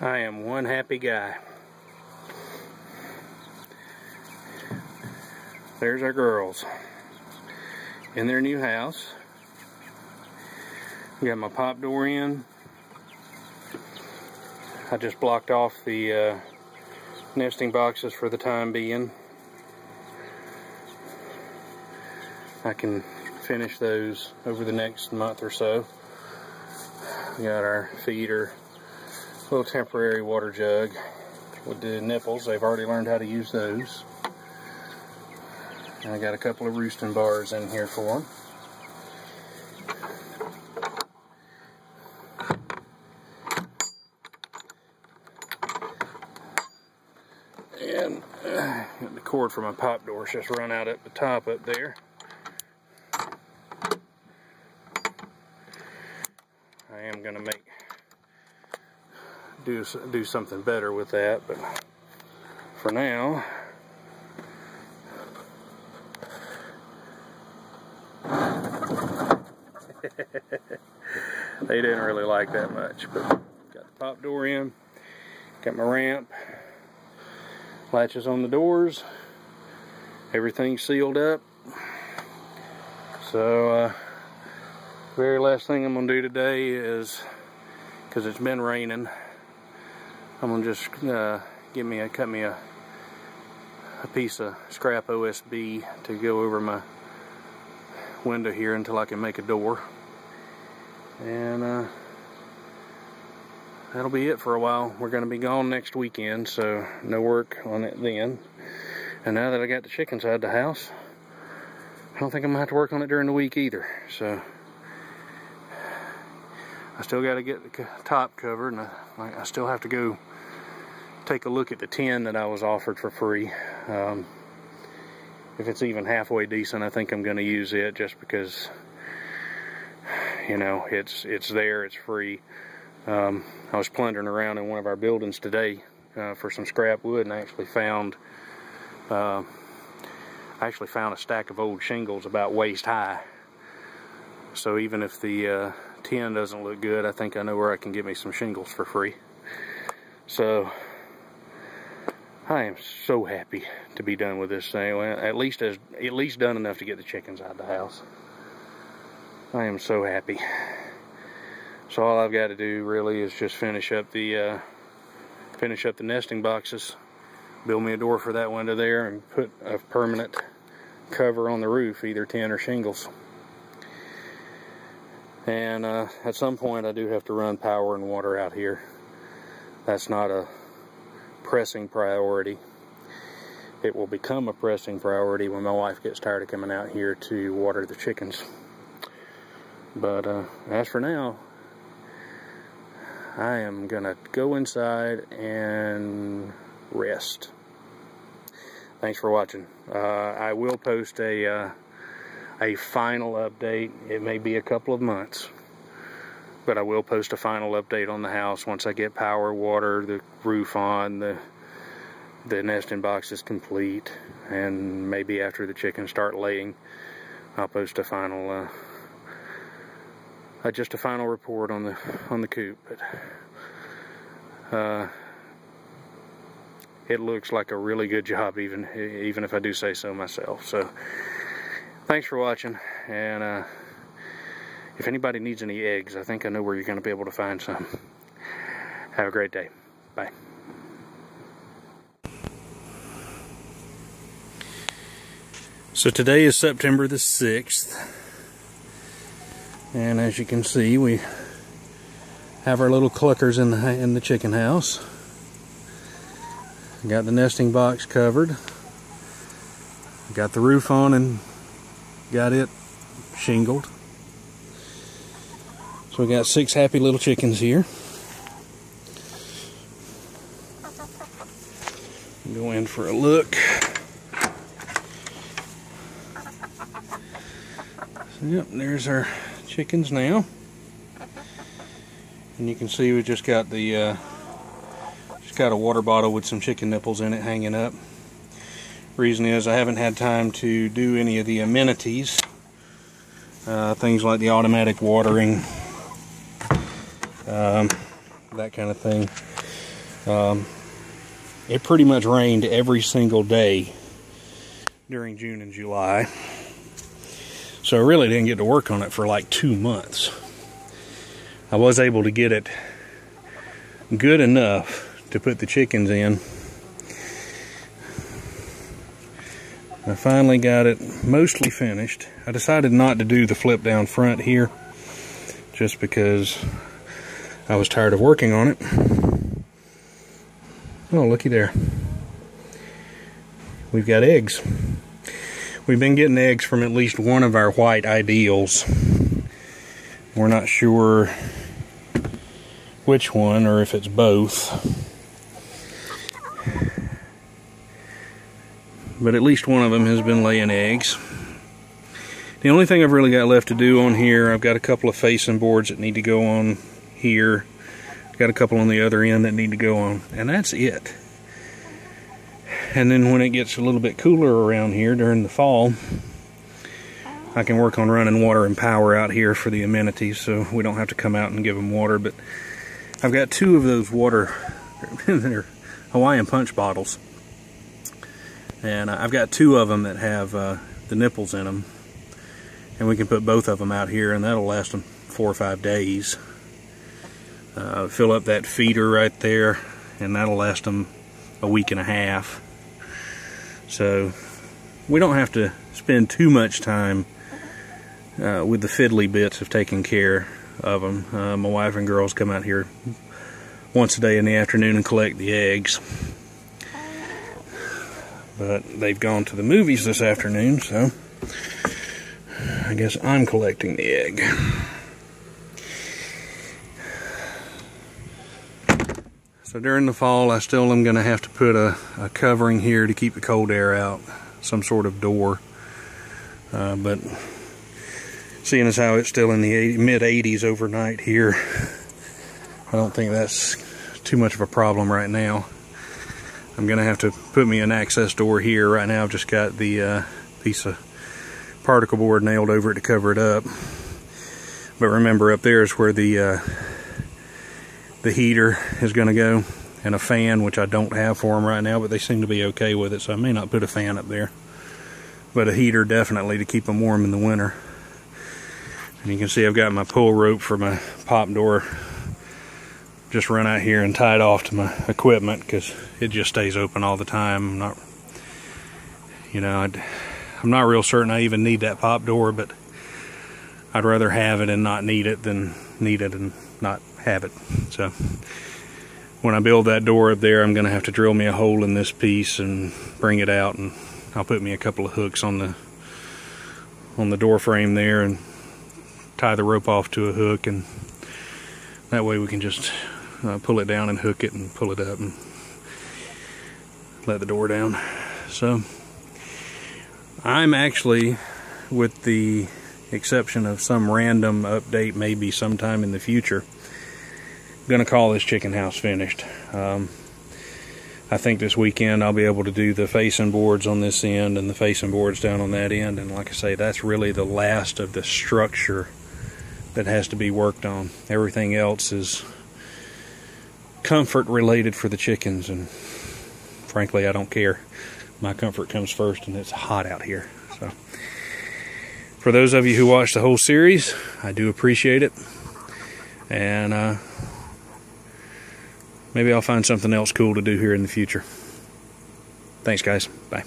I am one happy guy. There's our girls in their new house. Got my pop door in. I just blocked off the nesting boxes for the time being. I can finish those over the next month or so. We got our feeder, little temporary water jug with the nipples. They've already learned how to use those. And I got a couple of roosting bars in here for them. And the cord for my pop doors just run out at the top up there. I am gonna do something better with that, but for now, they didn't really like that much. But got the pop door in, got my ramp, latches on the doors, everything's sealed up. So very last thing I'm gonna do today is, because it's been raining, I'm gonna just cut me a piece of scrap OSB to go over my window here until I can make a door. And that'll be it for a while. We're gonna be gone next weekend, so no work on it then. And now that I got the chickens out of the house, I don't think I'm gonna have to work on it during the week either. So I still got to get the top covered, and I still have to go take a look at the tin that I was offered for free. If it's even halfway decent, I think I'm going to use it, just because, you know, it's there, it's free. I was plundering around in one of our buildings today for some scrap wood, and I actually found a stack of old shingles about waist high. So even if the tin doesn't look good, I think I know where I can get me some shingles for free. So I am so happy to be done with this thing. Well, at least done enough to get the chickens out of the house. I am so happy. So all I've got to do really is just finish up the nesting boxes, build me a door for that window there, and put a permanent cover on the roof, either tin or shingles. And at some point I do have to run power and water out here. That's not a pressing priority. It will become a pressing priority when my wife gets tired of coming out here to water the chickens. But as for now, I am gonna go inside and rest. Thanks for watching. I will post a final update. It may be a couple of months, but I will post a final update on the house once I get power, water, the roof on, the nesting box is complete, and maybe after the chickens start laying, I'll post a final just a final report on the coop. But it looks like a really good job, even if I do say so myself. So thanks for watching, and if anybody needs any eggs, I think I know where you're going to be able to find some. Have a great day. Bye. So today is September the 6th, and as you can see, we have our little cluckers in the chicken house. Got the nesting box covered, got the roof on, and got it shingled. So we got 6 happy little chickens here. Go in for a look. So, yep, there's our chickens now. And you can see we just got the got a water bottle with some chicken nipples in it hanging up. Reason is I haven't had time to do any of the amenities, things like the automatic watering, that kind of thing. It pretty much rained every single day during June and July. So I really didn't get to work on it for like 2 months. I was able to get it good enough to put the chickens in. I finally got it mostly finished. I decided not to do the flip down front here just because I was tired of working on it. Oh, looky there. We've got eggs. We've been getting eggs from at least one of our white ideals. We're not sure which one or if it's both. But at least one of them has been laying eggs. The only thing I've really got left to do on here, I've got a couple of facing boards that need to go on here. Got a couple on the other end that need to go on, and that's it. And then when it gets a little bit cooler around here during the fall, I can work on running water and power out here for the amenities, so we don't have to come out and give them water. But I've got 2 of those water, they're Hawaiian punch bottles, and I've got 2 of them that have the nipples in them, and we can put both of them out here, and that'll last them 4 or 5 days. Fill up that feeder right there, and that'll last them a week and a half. So we don't have to spend too much time with the fiddly bits of taking care of them. My wife and girls come out here once a day in the afternoon and collect the eggs. But they've gone to the movies this afternoon, so I guess I'm collecting the egg. So during the fall, I still am going to have to put a covering here to keep the cold air out, some sort of door. But seeing as how it's still in the mid-80s overnight here, I don't think that's too much of a problem right now. I'm going to have to put me an access door here. Right now I've just got the piece of particle board nailed over it to cover it up. But remember, up there is where the heater is going to go, and a fan, which I don't have for them right now, but they seem to be okay with it, so I may not put a fan up there. But a heater definitely to keep them warm in the winter. And you can see I've got my pull rope for my pop door just run out here and tied off to my equipment because it just stays open all the time. I'm not real certain I even need that pop door, but I'd rather have it and not need it than need it and not have it. So when I build that door up there, I'm going to have to drill me a hole in this piece and bring it out, and I'll put me a couple of hooks on the door frame there and tie the rope off to a hook, and that way we can just pull it down and hook it and pull it up and let the door down. So I'm actually, with the exception of some random update maybe sometime in the future, gonna call this chicken house finished. I think this weekend I'll be able to do the facing boards on this end and the facing boards down on that end, and like I say, that's really the last of the structure that has to be worked on. Everything else is comfort related for the chickens, and frankly I don't care. My comfort comes first, and it's hot out here. So for those of you who watched the whole series, I do appreciate it, and maybe I'll find something else cool to do here in the future. Thanks guys, bye.